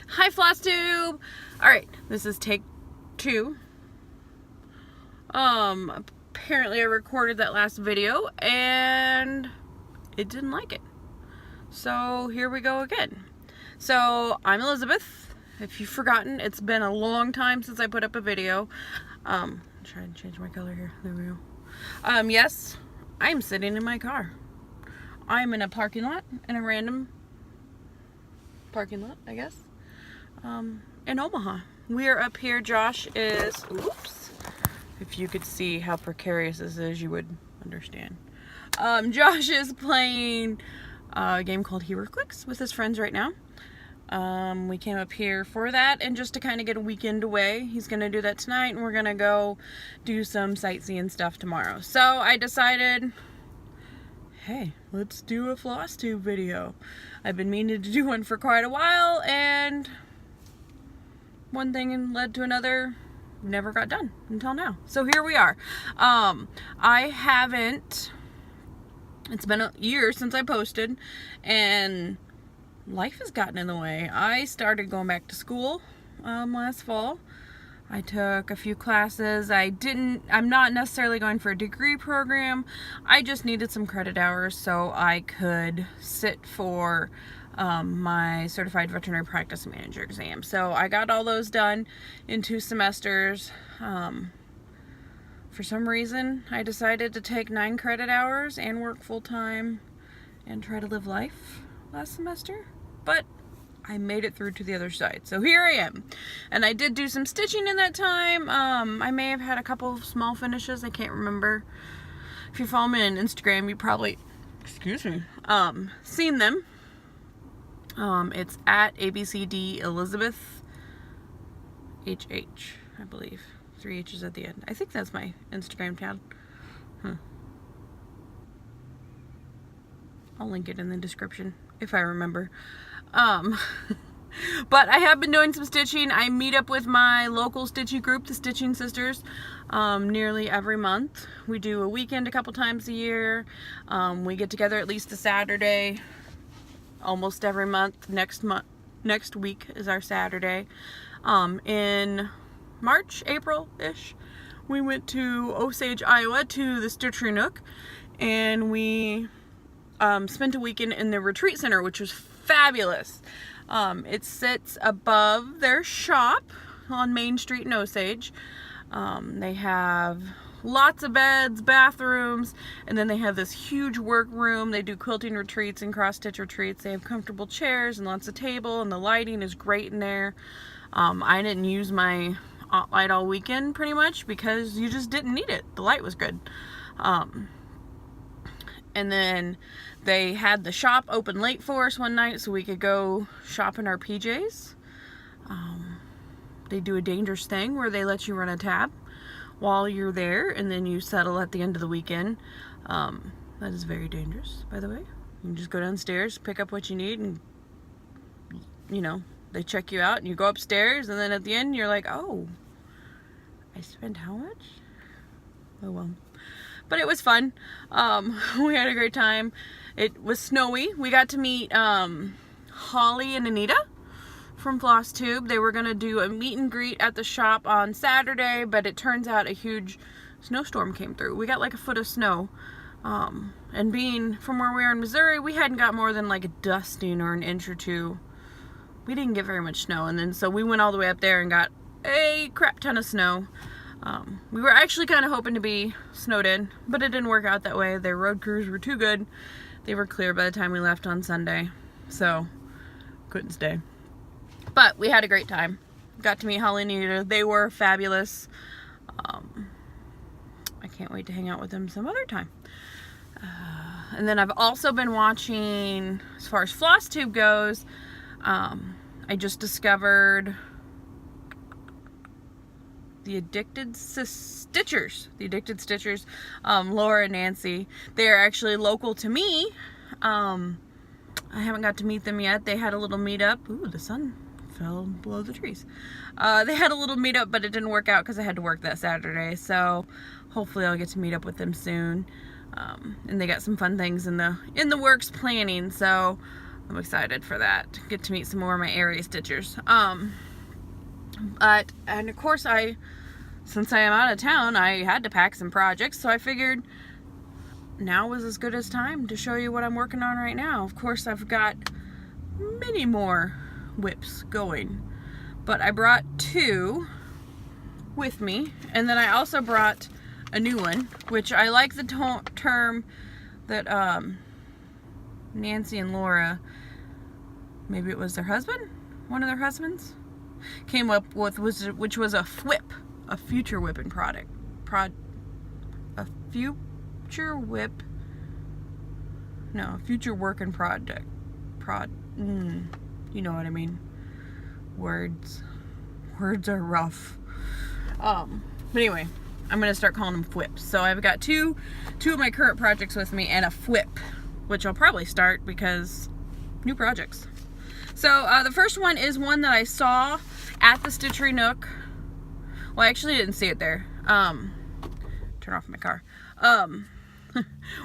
Hi, Flosstube! Alright, this is take 2. Apparently I recorded that last video and it didn't like it. So here we go again. So I'm Elizabeth. If you've forgotten, it's been a long time since I put up a video. I'm trying to change my color here. There we go. Yes, I'm sitting in my car. I'm in a parking lot, in a random parking lot, I guess. In Omaha. We are up here. Josh is, oops, if you could see how precarious this is, you would understand. Josh is playing a game called HeroClix with his friends right now. We came up here for that and just to kind of get a weekend away. He's going to do that tonight and we're going to go do some sightseeing stuff tomorrow. So I decided, hey, let's do a Flosstube video. I've been meaning to do one for quite a while and one thing led to another, never got done until now. So here we are. It's been a year since I posted and life has gotten in the way. I started going back to school last fall. I took a few classes. I'm not necessarily going for a degree program. I just needed some credit hours so I could sit for my certified veterinary practice manager exam. So I got all those done in 2 semesters. For some reason, I decided to take 9 credit hours and work full-time and try to live life last semester. But I made it through to the other side. So here I am. And I did do some stitching in that time. I may have had a couple of small finishes. I can't remember. If you follow me on Instagram, you probably, seen them. It's at ABCD Elizabeth HH, I believe. 3 H's at the end. I think that's my Instagram tag. I'll link it in the description if I remember. But I have been doing some stitching. I meet up with my local stitchy group, the Stitching Sisters, nearly every month. We do a weekend a couple times a year. We get together at least a Saturday almost every month. Next week is our Saturday. In March, April-ish, we went to Osage, Iowa to the Stitchery Nook and we spent a weekend in the retreat center, which was fabulous. It sits above their shop on Main Street in Osage. They have lots of beds, bathrooms, and then they have this huge work room. They do quilting retreats and cross-stitch retreats. They have comfortable chairs and lots of table, and the lighting is great in there. I didn't use my light all weekend pretty much because you just didn't need it. The light was good. And then they had the shop open late for us one night so we could go shop in our PJs. They do a dangerous thing where they let you run a tab while you're there and then you settle at the end of the weekend. That is very dangerous, by the way. You can just go downstairs, pick up what you need, and they check you out and you go upstairs and then at the end you're like, oh, I spent how much? Oh well. But it was fun. We had a great time. It was snowy. We got to meet Holly and Anita from Flosstube. They were going to do a meet and greet at the shop on Saturday, but it turns out a huge snowstorm came through. We got like a foot of snow. And being from where we are in Missouri, we hadn't got more than like a dusting or an inch or two. We didn't get very much snow. And then so we went all the way up there and got a crap ton of snow. We were actually kind of hoping to be snowed in, but it didn't work out that way. Their road crews were too good. They were clear by the time we left on Sunday, so couldn't stay. But we had a great time. Got to meet Holly and Anita. They were fabulous. I can't wait to hang out with them some other time. And then I've also been watching, as far as Flosstube goes, I just discovered the Addicted Stitchers. Laura and Nancy. They're actually local to me. I haven't got to meet them yet. They had a little meetup. Ooh, the sun fell below the trees. They had a little meetup, but it didn't work out because I had to work that Saturday. So hopefully I'll get to meet up with them soon. And they got some fun things in the works planning. So I'm excited for that. Get to meet some more of my area stitchers. And of course since I am out of town, I had to pack some projects, so I figured now was as good as time to show you what I'm working on right now. Of course, I've got many more whips going, but I brought 2 with me, and then I also brought a new one, which I like the term that Nancy and Laura, maybe it was their husband, one of their husbands, came up with, which was a FWIP, a future whipping product. A future whip. No, future working project. You know what I mean. Words are rough. But anyway, I'm gonna start calling them FWIPs. So I've got two of my current projects with me and a FWIP, which I'll probably start because new projects. So the first one is one that I saw at the Stitchery Nook. Well, I actually didn't see it there. Turn off my car.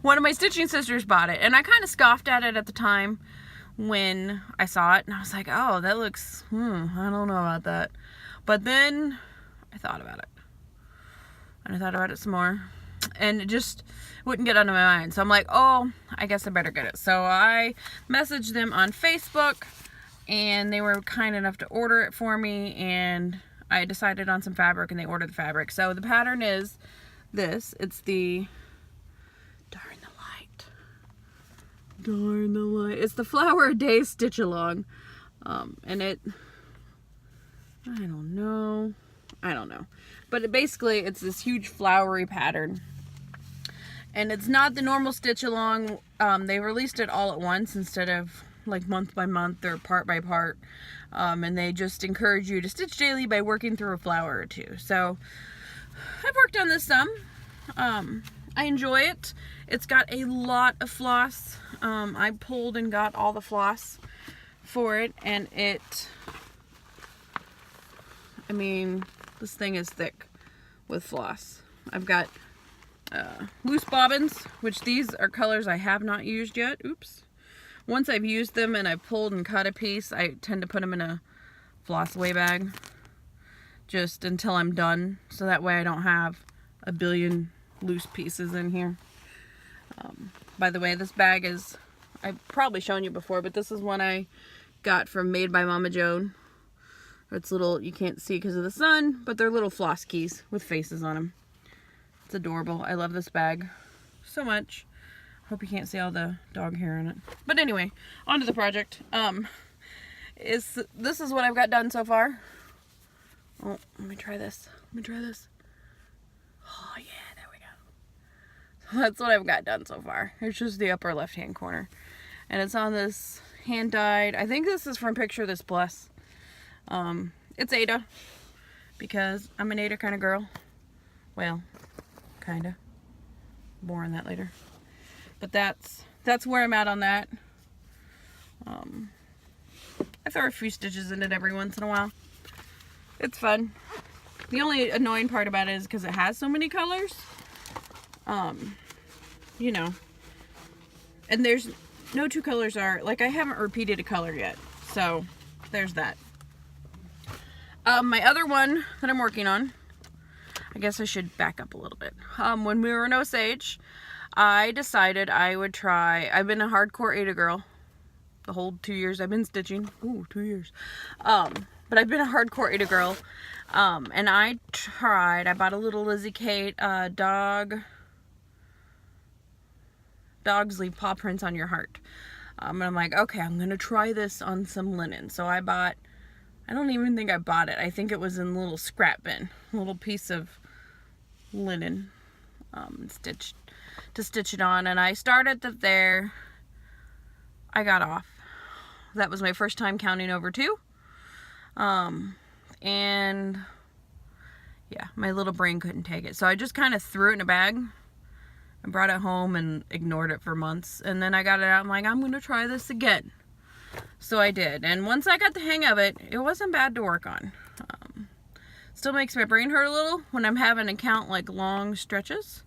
One of my stitching sisters bought it, and I kind of scoffed at it at the time when I saw it, and I was like, oh, that looks, I don't know about that. But then I thought about it, and I thought about it some more, and it just wouldn't get out of my mind. So I'm like, oh, I guess I better get it. So I messaged them on Facebook, and they were kind enough to order it for me, and I decided on some fabric, and they ordered the fabric. So the pattern is this. It's the, darn the light. It's the Flower a Day Stitch Along. And it, I don't know. But basically, it's this huge flowery pattern. And it's not the normal stitch along. They released it all at once instead of like month by month or part by part. And they just encourage you to stitch daily by working through a flower or two. So I've worked on this some. I enjoy it. It's got a lot of floss. I pulled and got all the floss for it, and I mean, this thing is thick with floss. I've got loose bobbins, which these are colors I have not used yet. Oops. Once I've used them and I've pulled and cut a piece, I tend to put them in a floss away bag just until I'm done, so that way I don't have a billion loose pieces in here. By the way, this bag is, I've probably shown you before, but this is one I got from Made by Mama Joan. It's little, you can't see because of the sun, but they're little floss keys with faces on them. It's adorable. I love this bag so much. Hope you can't see all the dog hair in it. But anyway, on to the project. This is what I've got done so far. Oh, let me try this. Oh yeah, there we go. So that's what I've got done so far. It's just the upper left-hand corner. And it's on this hand-dyed, I think this is from Picture This Bless. It's Ada, because I'm an Ada kind of girl. Well, kinda. More on that later. But that's where I'm at on that. I throw a few stitches in it every once in a while. It's fun. The only annoying part about it is because it has so many colors. You know. And there's no two colors are, like, I haven't repeated a color yet. So, there's that. My other one that I'm working on, I guess I should back up a little bit. When we were in Osage, I decided I would try, I've been a hardcore Ada girl the whole 2 years I've been stitching. Ooh, 2 years. But I've been a hardcore Ada girl. And I bought a little Lizzie Kate Dogs Leave Paw Prints on Your Heart. And I'm like, okay, I'm going to try this on some linen. So I don't even think I bought it. I think it was in a little scrap bin. A little piece of linen to stitch it on. And I started there. I got off. That was my first time counting over 2. And yeah, my little brain couldn't take it. So I just kind of threw it in a bag. I brought it home and ignored it for months. And then I got it out. I'm like, I'm going to try this again. So I did. And once I got the hang of it, it wasn't bad to work on. Still makes my brain hurt a little when I'm having to count like long stretches.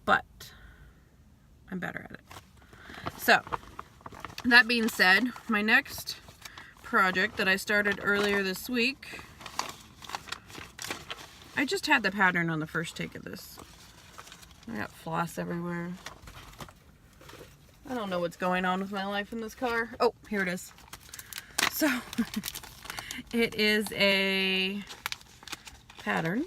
But I'm better at it. So that being said, my next project that I started earlier this week, I just had the pattern on the first take of this. I got floss everywhere. I don't know what's going on with my life in this car. Oh, here it is. So, it is a pattern.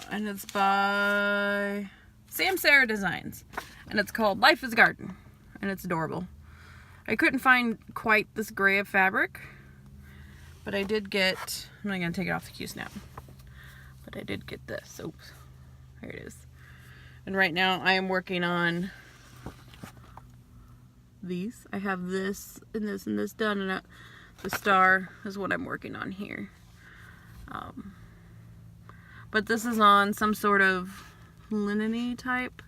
And it's by Sam Sarah Designs. And it's called Life is a Garden. And it's adorable. I couldn't find quite this gray of fabric. But I did get, I'm not going to take it off the Q-snap. But I did get this. Oops. Here it is. And right now I am working on these. I have this and this and this done, and the star is what I'm working on here. But this is on some sort of linen-y type.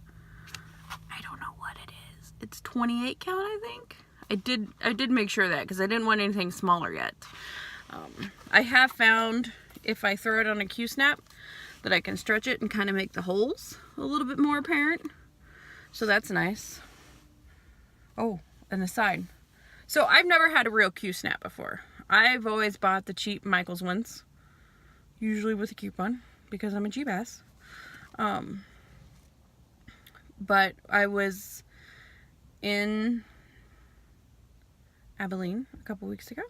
I don't know what it is. It's 28 count, I think. I did make sure of that because I didn't want anything smaller yet. I have found if I throw it on a Q-snap that I can stretch it and kind of make the holes a little bit more apparent. So that's nice. Oh, and the side. So I've never had a real Q-snap before. I've always bought the cheap Michaels ones, usually with a coupon, because I'm a cheap ass. But I was in Abilene a couple weeks ago.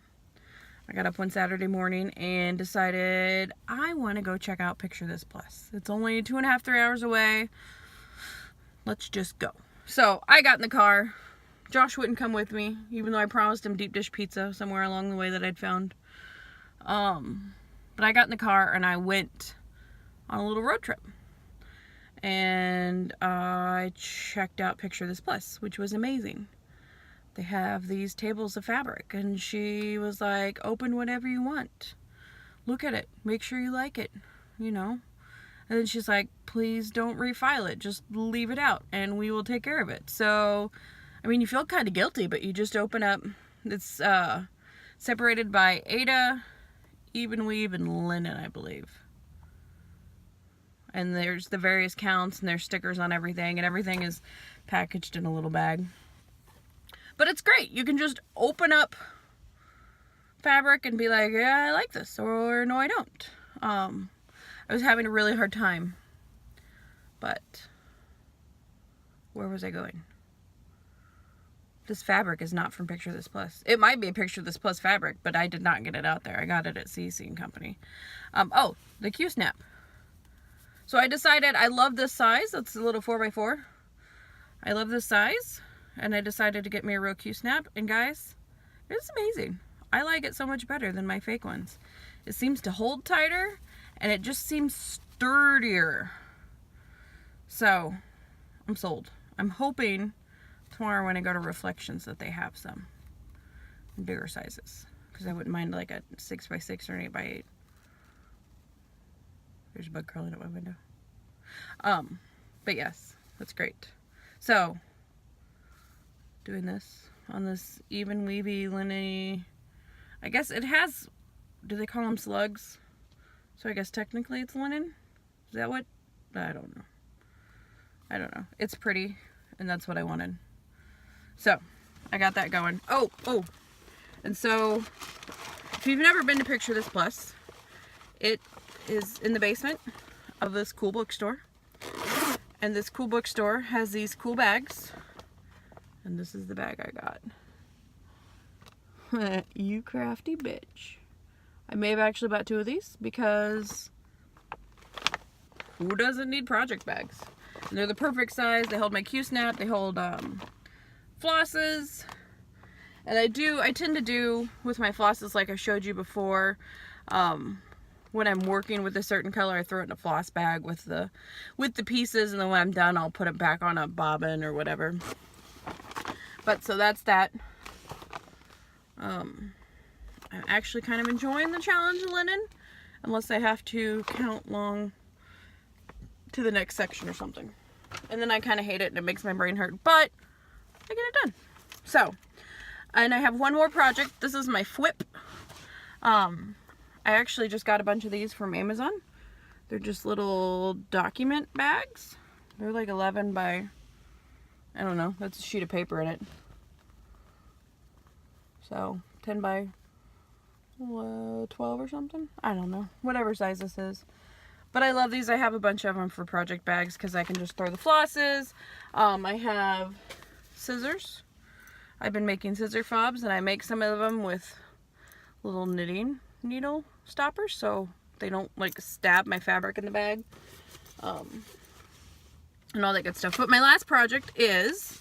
I got up one Saturday morning and decided I want to go check out Picture This Plus. It's only 2.5, 3 hours away. Let's just go. So I got in the car. Josh wouldn't come with me, even though I promised him deep dish pizza somewhere along the way that I'd found. But I got in the car and I went on a little road trip. And I checked out Picture This Plus, which was amazing. They have these tables of fabric, and she was like, open whatever you want. Look at it. Make sure you like it, you know. And then she's like, please don't refile it. Just leave it out, and we will take care of it. So, I mean, you feel kind of guilty, but you just open up. It's separated by Aida, even weave, and linen, I believe. And there's the various counts, and there's stickers on everything, and everything is packaged in a little bag. But it's great. You can just open up fabric and be like, yeah, I like this, or no, I don't. I was having a really hard time. But where was I going? This fabric is not from Picture This Plus. It might be a Picture This Plus fabric, but I did not get it out there. I got it at CC & Company. Oh, the Q-snap. So I decided I love this size. That's a little 4x4. I love this size. And I decided to get me a real Q-snap. And guys, it's amazing. I like it so much better than my fake ones. It seems to hold tighter. And it just seems sturdier. So, I'm sold. I'm hoping tomorrow when I go to Reflections that they have some in bigger sizes. Because I wouldn't mind like a 6x6 or an 8x8. There's a bug crawling at my window. But yes, that's great. So, doing this on this even weavy linen. I guess it has, do they call them slugs? So I guess technically it's linen. Is that what? I don't know. I don't know. It's pretty, and that's what I wanted. So I got that going. Oh, and so if you've never been to Picture This Plus, it is in the basement of this cool bookstore. And this cool bookstore has these cool bags. And this is the bag I got. You crafty bitch. I may have actually bought 2 of these because who doesn't need project bags? And they're the perfect size. They hold my Q-snap. They hold flosses. And I tend to do with my flosses like I showed you before. When I'm working with a certain color, I throw it in a floss bag with the pieces, and then when I'm done, I'll put it back on a bobbin or whatever. But so that's that. I'm actually kind of enjoying the challenge of linen, unless I have to count long to the next section or something. And then I kind of hate it and it makes my brain hurt, but I get it done. So, and I have one more project. This is my FWIP. I actually just got a bunch of these from Amazon. They're just little document bags. They're like 11 by I don't know. That's a sheet of paper in it. So 10 by 12 or something. I don't know. Whatever size this is. But I love these. I have a bunch of them for project bags because I can just throw the flosses. I have scissors. I've been making scissor fobs, and I make some of them with little knitting needle stoppers so they don't like stab my fabric in the bag. And all that good stuff. But my last project is,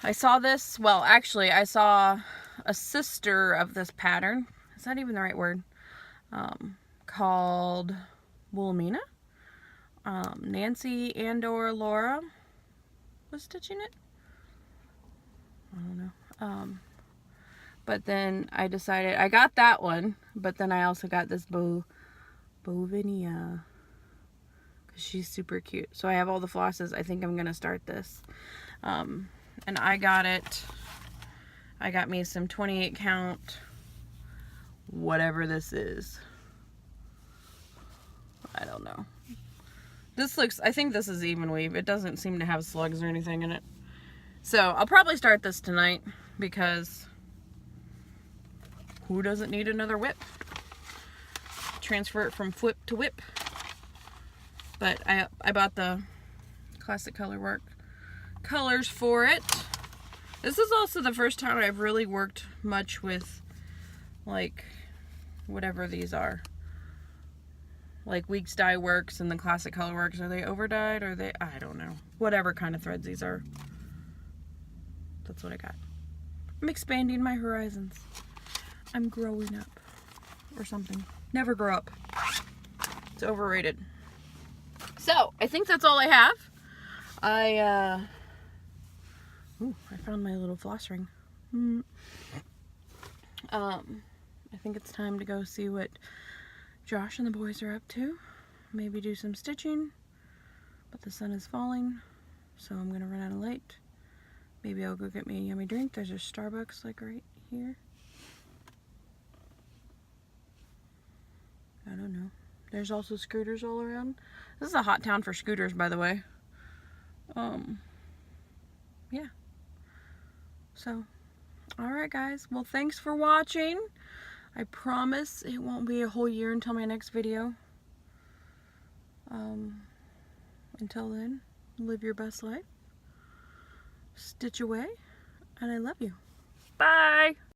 I saw this, well actually I saw a sister of this pattern. Is that even the right word? Called Wilhelmina. Nancy and or Laura was stitching it. I don't know. But then I decided, I got that one, but then I also got this Bovinia, because she's super cute. So I have all the flosses. I think I'm going to start this. And I got me some 28 count, whatever this is. I don't know. This looks, I think this is even weave. It doesn't seem to have slugs or anything in it. So I'll probably start this tonight because who doesn't need another whip? Transfer it from flip to whip. But I bought the classic color work colors for it. This is also the first time I've really worked much with like whatever these are. Like Weeks Dye Works and the classic color works. Are they over dyed or are they, I don't know. Whatever kind of threads these are. That's what I got. I'm expanding my horizons. I'm growing up. Or something. Never grow up. It's overrated. So, I think that's all I have. Ooh, I found my little floss ring. I think it's time to go see what Josh and the boys are up to. Maybe do some stitching. But the sun is falling, so I'm gonna run out of light. Maybe I'll go get me a yummy drink. There's a Starbucks like right here. I don't know. There's also scooters all around. This is a hot town for scooters, by the way. Yeah. So, alright guys. Well, thanks for watching. I promise it won't be a whole year until my next video. Until then, live your best life. Stitch away. And I love you. Bye!